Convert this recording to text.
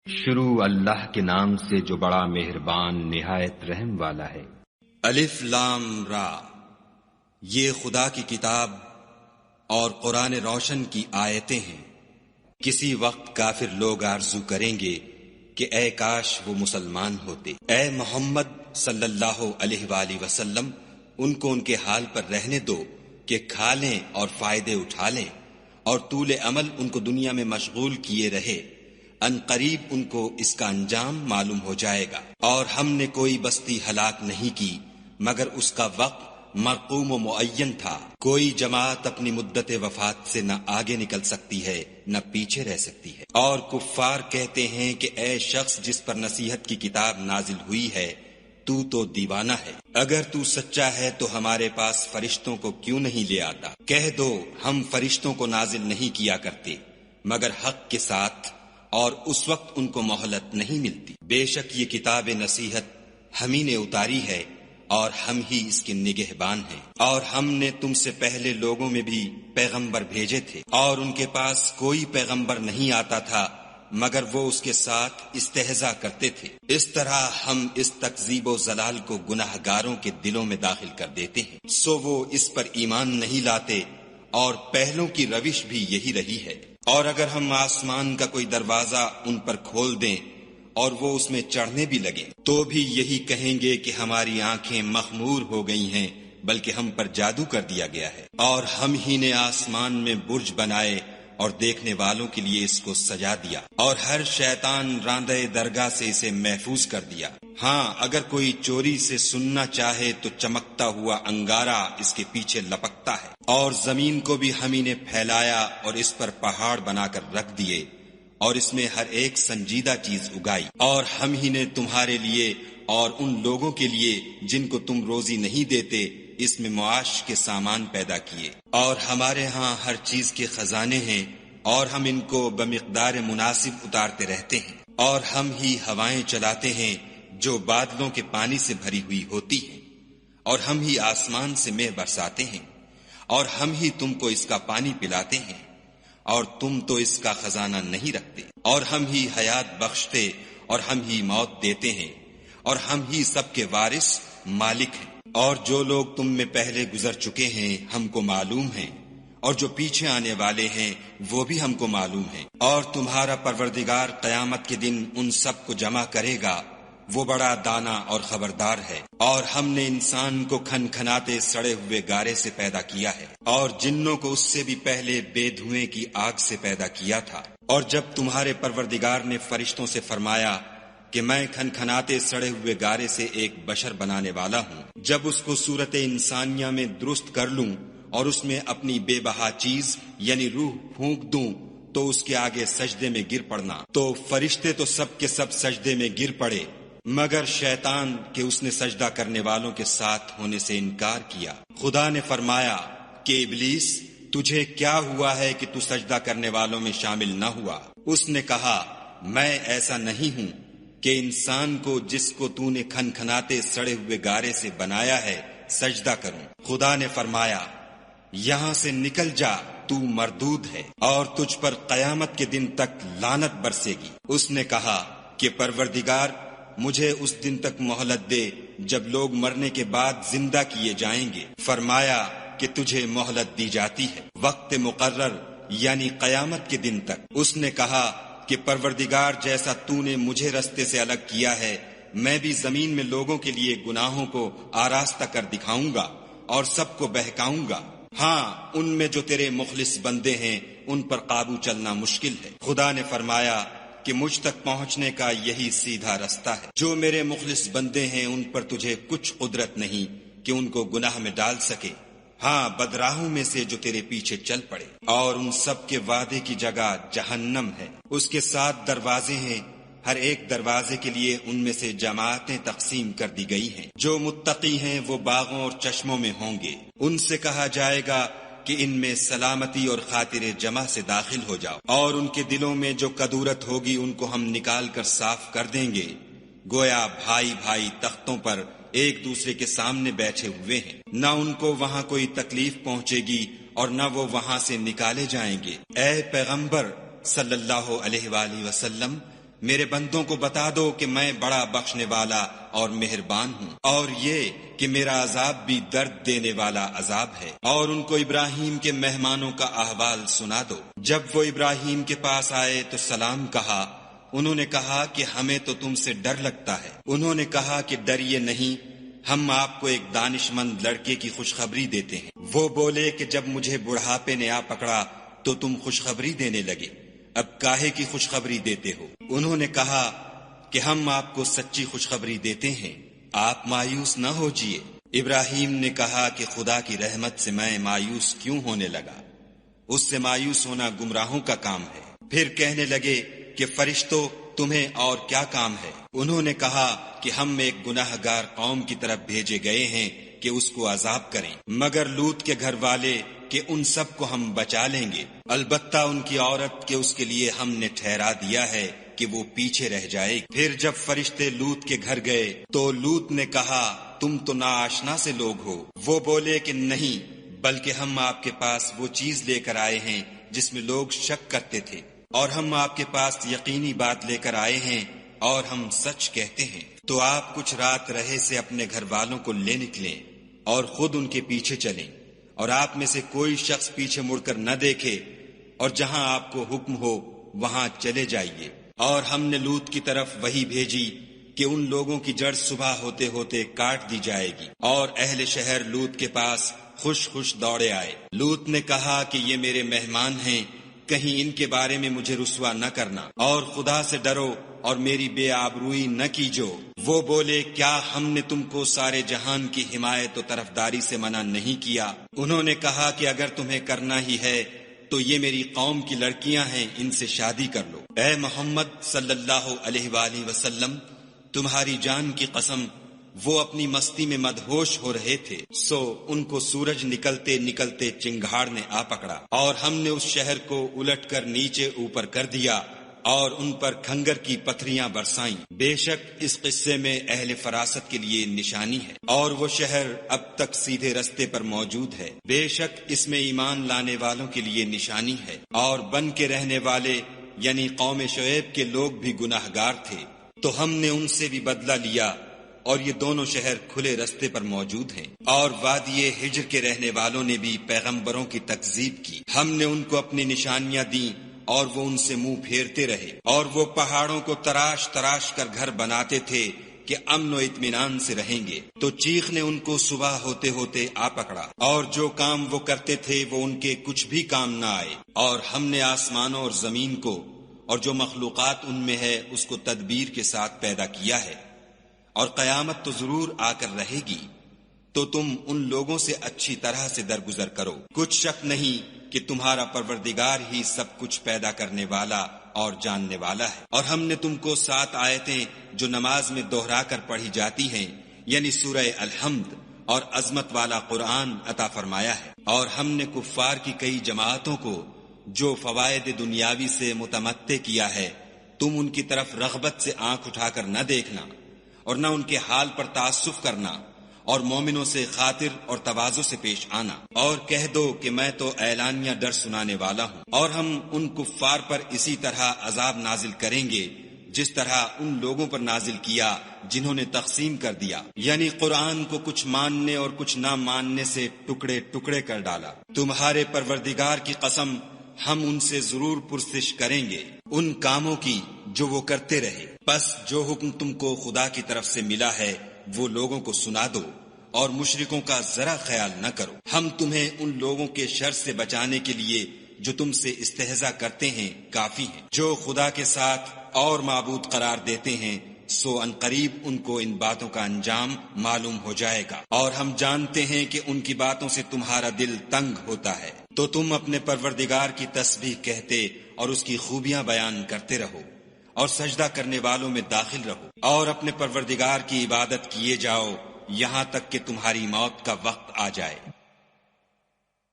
شروع اللہ کے نام سے جو بڑا مہربان نہایت رحم والا ہے۔ الف لام را، یہ خدا کی کتاب اور قرآن روشن کی آیتیں ہیں۔ کسی وقت کافر لوگ آرزو کریں گے کہ اے کاش وہ مسلمان ہوتے۔ اے محمد صلی اللہ علیہ وآلہ وسلم، ان کو ان کے حال پر رہنے دو کہ کھا لیں اور فائدے اٹھا لیں، اور طول عمل ان کو دنیا میں مشغول کیے رہے۔ ان قریب ان کو اس کا انجام معلوم ہو جائے گا۔ اور ہم نے کوئی بستی ہلاک نہیں کی مگر اس کا وقت مرقوم و معین تھا۔ کوئی جماعت اپنی مدت وفات سے نہ آگے نکل سکتی ہے نہ پیچھے رہ سکتی ہے۔ اور کفار کہتے ہیں کہ اے شخص جس پر نصیحت کی کتاب نازل ہوئی ہے، تو دیوانہ ہے۔ اگر تو سچا ہے تو ہمارے پاس فرشتوں کو کیوں نہیں لے آتا؟ کہہ دو ہم فرشتوں کو نازل نہیں کیا کرتے مگر حق کے ساتھ، اور اس وقت ان کو مہلت نہیں ملتی۔ بے شک یہ کتاب نصیحت ہم ہی نے اتاری ہے اور ہم ہی اس کے نگہبان ہیں۔ اور ہم نے تم سے پہلے لوگوں میں بھی پیغمبر بھیجے تھے، اور ان کے پاس کوئی پیغمبر نہیں آتا تھا مگر وہ اس کے ساتھ استہزاء کرتے تھے۔ اس طرح ہم اس تکذیب و ضلال کو گناہ گاروں کے دلوں میں داخل کر دیتے ہیں، سو وہ اس پر ایمان نہیں لاتے، اور پہلوں کی روش بھی یہی رہی ہے۔ اور اگر ہم آسمان کا کوئی دروازہ ان پر کھول دیں اور وہ اس میں چڑھنے بھی لگیں تو بھی یہی کہیں گے کہ ہماری آنکھیں مخمور ہو گئی ہیں، بلکہ ہم پر جادو کر دیا گیا ہے۔ اور ہم ہی نے آسمان میں برج بنائے اور دیکھنے والوں کے لیے اس کو سجا دیا، اور ہر شیطان راندہ درگاہ سے اسے محفوظ کر دیا۔ ہاں اگر کوئی چوری سے سننا چاہے تو چمکتا ہوا انگارہ اس کے پیچھے لپکتا ہے۔ اور زمین کو بھی ہم ہی نے پھیلایا اور اس پر پہاڑ بنا کر رکھ دیے، اور اس میں ہر ایک سنجیدہ چیز اگائی۔ اور ہم ہی نے تمہارے لیے اور ان لوگوں کے لیے جن کو تم روزی نہیں دیتے اس میں معاش کے سامان پیدا کیے۔ اور ہمارے ہاں ہر چیز کے خزانے ہیں، اور ہم ان کو بمقدار مناسب اتارتے رہتے ہیں۔ اور ہم ہی ہوائیں چلاتے ہیں جو بادلوں کے پانی سے بھری ہوئی ہوتی ہیں، اور ہم ہی آسمان سے مے برساتے ہیں، اور ہم ہی تم کو اس کا پانی پلاتے ہیں، اور تم تو اس کا خزانہ نہیں رکھتے۔ اور ہم ہی حیات بخشتے اور ہم ہی موت دیتے ہیں، اور ہم ہی سب کے وارث مالک ہیں۔ اور جو لوگ تم میں پہلے گزر چکے ہیں ہم کو معلوم ہیں، اور جو پیچھے آنے والے ہیں وہ بھی ہم کو معلوم ہیں۔ اور تمہارا پروردگار قیامت کے دن ان سب کو جمع کرے گا، وہ بڑا دانا اور خبردار ہے۔ اور ہم نے انسان کو کھن کھناتے سڑے ہوئے گارے سے پیدا کیا ہے، اور جنوں کو اس سے بھی پہلے بے دھوئیں کی آگ سے پیدا کیا تھا۔ اور جب تمہارے پروردگار نے فرشتوں سے فرمایا کہ میں کھن کھناتے سڑے ہوئے گارے سے ایک بشر بنانے والا ہوں، جب اس کو صورت انسانیہ میں درست کر لوں اور اس میں اپنی بے بہا چیز یعنی روح پھونک دوں تو اس کے آگے سجدے میں گر پڑنا، تو فرشتے تو سب کے سب سجدے میں گر پڑے مگر شیطان کہ اس نے سجدہ کرنے والوں کے ساتھ ہونے سے انکار کیا۔ خدا نے فرمایا کہ ابلیس تجھے کیا ہوا ہے کہ تو سجدہ کرنے والوں میں شامل نہ ہوا؟ اس نے کہا میں ایسا نہیں ہوں کہ انسان کو جس کو تو نے کھن کھناتے سڑے ہوئے گارے سے بنایا ہے سجدہ کروں۔ خدا نے فرمایا یہاں سے نکل جا، تو مردود ہے، اور تجھ پر قیامت کے دن تک لعنت برسے گی۔ اس نے کہا کہ پروردگار مجھے اس دن تک مہلت دے جب لوگ مرنے کے بعد زندہ کیے جائیں گے۔ فرمایا کہ تجھے مہلت دی جاتی ہے وقت مقرر یعنی قیامت کے دن تک۔ اس نے کہا کہ پروردگار جیسا تو نے مجھے رستے سے الگ کیا ہے میں بھی زمین میں لوگوں کے لیے گناہوں کو آراستہ کر دکھاؤں گا اور سب کو بہکاؤں گا۔ ہاں ان میں جو تیرے مخلص بندے ہیں ان پر قابو چلنا مشکل ہے۔ خدا نے فرمایا کہ مجھ تک پہنچنے کا یہی سیدھا رستہ ہے۔ جو میرے مخلص بندے ہیں ان پر تجھے کچھ قدرت نہیں کہ ان کو گناہ میں ڈال سکے، ہاں بدراہوں میں سے جو تیرے پیچھے چل پڑے۔ اور ان سب کے وعدے کی جگہ جہنم ہے، اس کے 7 دروازے ہیں، ہر ایک دروازے کے لیے ان میں سے جماعتیں تقسیم کر دی گئی ہیں۔ جو متقی ہیں وہ باغوں اور چشموں میں ہوں گے، ان سے کہا جائے گا کہ ان میں سلامتی اور خاطر جمع سے داخل ہو جاؤ، اور ان کے دلوں میں جو کدورت ہوگی ان کو ہم نکال کر صاف کر دیں گے، گویا بھائی بھائی تختوں پر ایک دوسرے کے سامنے بیٹھے ہوئے ہیں، نہ ان کو وہاں کوئی تکلیف پہنچے گی اور نہ وہ وہاں سے نکالے جائیں گے۔ اے پیغمبر صلی اللہ علیہ وآلہ وسلم، میرے بندوں کو بتا دو کہ میں بڑا بخشنے والا اور مہربان ہوں، اور یہ کہ میرا عذاب بھی درد دینے والا عذاب ہے۔ اور ان کو ابراہیم کے مہمانوں کا احوال سنا دو۔ جب وہ ابراہیم کے پاس آئے تو سلام کہا۔ انہوں نے کہا کہ ہمیں تو تم سے ڈر لگتا ہے۔ انہوں نے کہا کہ ڈریے نہیں، ہم آپ کو ایک دانش مند لڑکے کی خوشخبری دیتے ہیں۔ وہ بولے کہ جب مجھے بڑھاپے نے آ پکڑا تو تم خوشخبری دینے لگے، اب کاہے کی خوشخبری دیتے ہو؟ انہوں نے کہا کہ ہم آپ کو سچی خوشخبری دیتے ہیں، آپ مایوس نہ ہوجیے۔ ابراہیم نے کہا کہ خدا کی رحمت سے میں مایوس کیوں ہونے لگا؟ اس سے مایوس ہونا گمراہوں کا کام ہے۔ پھر کہنے لگے کہ فرشتوں تمہیں اور کیا کام ہے؟ انہوں نے کہا کہ ہم ایک گناہ گار قوم کی طرف بھیجے گئے ہیں کہ اس کو عذاب کریں، مگر لوط کے گھر والے کہ ان سب کو ہم بچا لیں گے، البتہ ان کی عورت کہ اس کے لیے ہم نے ٹھہرا دیا ہے کہ وہ پیچھے رہ جائے۔ پھر جب فرشتے لوط کے گھر گئے تو لوط نے کہا تم تو ناآشنا سے لوگ ہو۔ وہ بولے کہ نہیں، بلکہ ہم آپ کے پاس وہ چیز لے کر آئے ہیں جس میں لوگ شک کرتے تھے، اور ہم آپ کے پاس یقینی بات لے کر آئے ہیں اور ہم سچ کہتے ہیں۔ تو آپ کچھ رات رہے سے اپنے گھر والوں کو لے نکلیں اور خود ان کے پیچھے چلیں، اور آپ میں سے کوئی شخص پیچھے مڑ کر نہ دیکھے، اور جہاں آپ کو حکم ہو وہاں چلے جائیے۔ اور ہم نے لوط کی طرف وحی بھیجی کہ ان لوگوں کی جڑ صبح ہوتے ہوتے کاٹ دی جائے گی، اور اہل شہر لوط کے پاس خوش خوش دوڑے آئے۔ لوط نے کہا کہ یہ میرے مہمان ہیں، کہیں ان کے بارے میں مجھے رسوا نہ کرنا، اور خدا سے ڈرو اور میری بے آبروئی نہ کیجو۔ وہ بولے کیا ہم نے تم کو سارے جہان کی حمایت و طرفداری سے منع نہیں کیا؟ انہوں نے کہا کہ اگر تمہیں کرنا ہی ہے تو یہ میری قوم کی لڑکیاں ہیں، ان سے شادی کر لو۔ اے محمد صلی اللہ علیہ وآلہ وسلم، تمہاری جان کی قسم وہ اپنی مستی میں مدہوش ہو رہے تھے، سو ان کو سورج نکلتے نکلتے چنگھاڑ نے آ پکڑا، اور ہم نے اس شہر کو الٹ کر نیچے اوپر کر دیا اور ان پر کھنگر کی پتھریاں برسائیں۔ بے شک اس قصے میں اہل فراست کے لیے نشانی ہے، اور وہ شہر اب تک سیدھے رستے پر موجود ہے۔ بے شک اس میں ایمان لانے والوں کے لیے نشانی ہے، اور بن کے رہنے والے یعنی قوم شعیب کے لوگ بھی گناہ گار تھے، تو ہم نے ان سے بھی بدلہ لیا، اور یہ دونوں شہر کھلے رستے پر موجود ہیں۔ اور وادی ہجر کے رہنے والوں نے بھی پیغمبروں کی تکذیب کی، ہم نے ان کو اپنی نشانیاں دیں اور وہ ان سے منہ پھیرتے رہے، اور وہ پہاڑوں کو تراش تراش کر گھر بناتے تھے کہ امن و اطمینان سے رہیں گے، تو چیخ نے ان کو صبح ہوتے ہوتے آ پکڑا، اور جو کام وہ کرتے تھے وہ ان کے کچھ بھی کام نہ آئے۔ اور ہم نے آسمانوں اور زمین کو اور جو مخلوقات ان میں ہے اس کو تدبیر کے ساتھ پیدا کیا ہے، اور قیامت تو ضرور آ کر رہے گی، تو تم ان لوگوں سے اچھی طرح سے درگزر کرو۔ کچھ شک نہیں کہ تمہارا پروردگار ہی سب کچھ پیدا کرنے والا اور جاننے والا ہے۔ اور ہم نے تم کو 7 آیتیں جو نماز میں دہرا کر پڑھی جاتی ہیں، یعنی سورہ الحمد اور عظمت والا قرآن عطا فرمایا ہے، اور ہم نے کفار کی کئی جماعتوں کو جو فوائد دنیاوی سے متمتع کیا ہے، تم ان کی طرف رغبت سے آنکھ اٹھا کر نہ دیکھنا اور نہ ان کے حال پر تعصف کرنا، اور مومنوں سے خاطر اور تواضع سے پیش آنا، اور کہہ دو کہ میں تو اعلانیہ ڈر سنانے والا ہوں، اور ہم ان کفار پر اسی طرح عذاب نازل کریں گے جس طرح ان لوگوں پر نازل کیا جنہوں نے تقسیم کر دیا، یعنی قرآن کو کچھ ماننے اور کچھ نہ ماننے سے ٹکڑے ٹکڑے کر ڈالا۔ تمہارے پروردگار کی قسم ہم ان سے ضرور پرسش کریں گے ان کاموں کی جو وہ کرتے رہے، بس جو حکم تم کو خدا کی طرف سے ملا ہے وہ لوگوں کو سنا دو، اور مشرکوں کا ذرا خیال نہ کرو۔ ہم تمہیں ان لوگوں کے شر سے بچانے کے لیے جو تم سے استہزاء کرتے ہیں کافی ہیں۔ جو خدا کے ساتھ اور معبود قرار دیتے ہیں سو ان قریب ان کو ان باتوں کا انجام معلوم ہو جائے گا، اور ہم جانتے ہیں کہ ان کی باتوں سے تمہارا دل تنگ ہوتا ہے، تو تم اپنے پروردگار کی تسبیح کہتے اور اس کی خوبیاں بیان کرتے رہو، اور سجدہ کرنے والوں میں داخل رہو، اور اپنے پروردگار کی عبادت کیے جاؤ یہاں تک کہ تمہاری موت کا وقت آ جائے۔